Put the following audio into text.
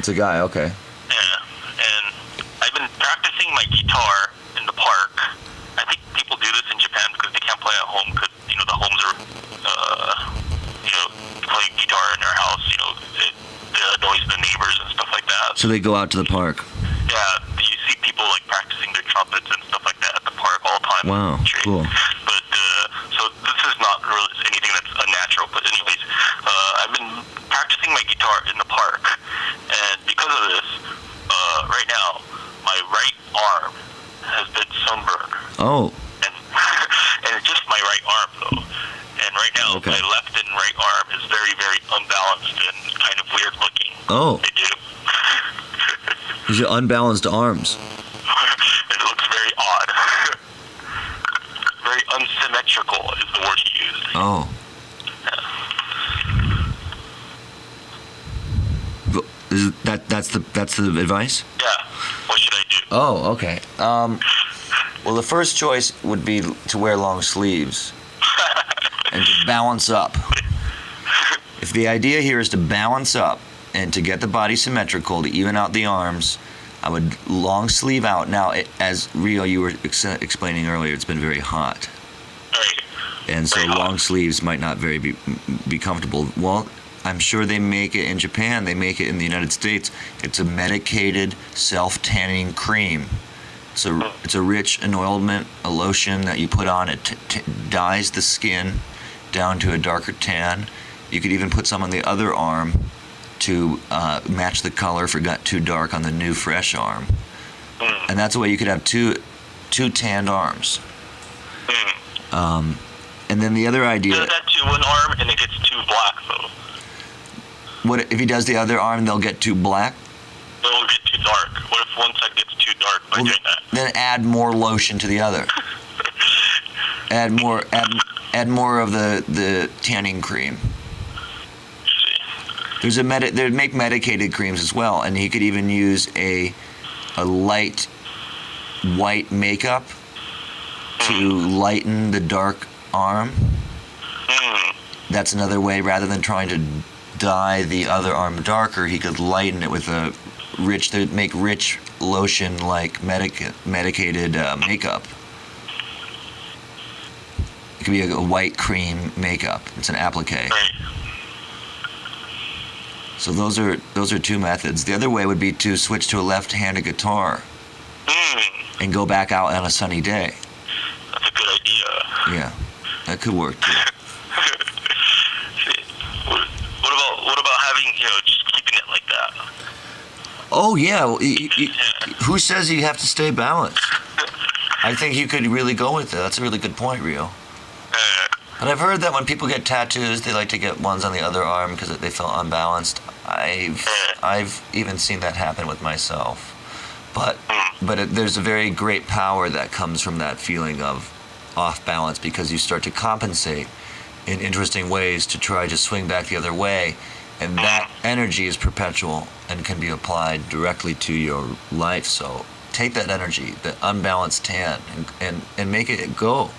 It's a guy, okay. Yeah, and I've been practicing my guitar in the park. I think people do this in Japan because they can't play at home because, the homes are, play guitar in their house, it annoys the neighbors and stuff like that. So they go out to the park. Yeah, you see people like practicing their trumpets and stuff like that at the park all the time. Wow, cool. But, so this is not really anything that's unnatural, but anyways, I've been practicing my guitar in the park, and because of this, right now, my right arm has been sunburned. Oh. And it's just my right arm, though. And right now, my left and right arm is very, very unbalanced and kind of weird looking. Oh. They do. These are unbalanced arms. It looks very odd. Very unsymmetrical is the word he used. Oh. Yeah. That's the advice? Yeah. What should I do? Oh, okay. Well, the first choice would be to wear long sleeves and to balance up. If the idea here is to balance up and to get the body symmetrical, to even out the arms, I would long sleeve out. Now, as Rio, you were explaining earlier, it's been very hot. Right. And so long sleeves might not be comfortable. Well, I'm sure they make it in Japan. They make it in the United States. It's a medicated self-tanning cream. It's a rich anointment, a lotion that you put on. It dyes the skin down to a darker tan. You could even put some on the other arm to match the color if it got too dark on the new fresh arm. And that's the way you could have two tanned arms. And then the other idea... Do that to one arm and it gets too black, though. What if he does the other arm, they'll get too black? It'll get too dark. What if one side gets too dark by doing that? Then add more lotion to the other. add more of the tanning cream. They make medicated creams as well, and he could even use a light white makeup to lighten the dark arm. That's another way. Rather than trying to dye the other arm darker, he could lighten it with they make rich lotion like medicated makeup. It could be a white cream makeup. It's an applique. So those are two methods. The other way would be to switch to a left-handed guitar and go back out on a sunny day. That's a good idea. Yeah, that could work too. What about having, just keeping it like that? Oh yeah. Who says you have to stay balanced? I think you could really go with it. That's a really good point, Rio. But I've heard that when people get tattoos, they like to get ones on the other arm because they feel unbalanced. I've even seen that happen with myself. But there's a very great power that comes from that feeling of off balance, because you start to compensate in interesting ways to try to swing back the other way, and that energy is perpetual and can be applied directly to your life. So take that energy, the unbalanced tan, and make it go.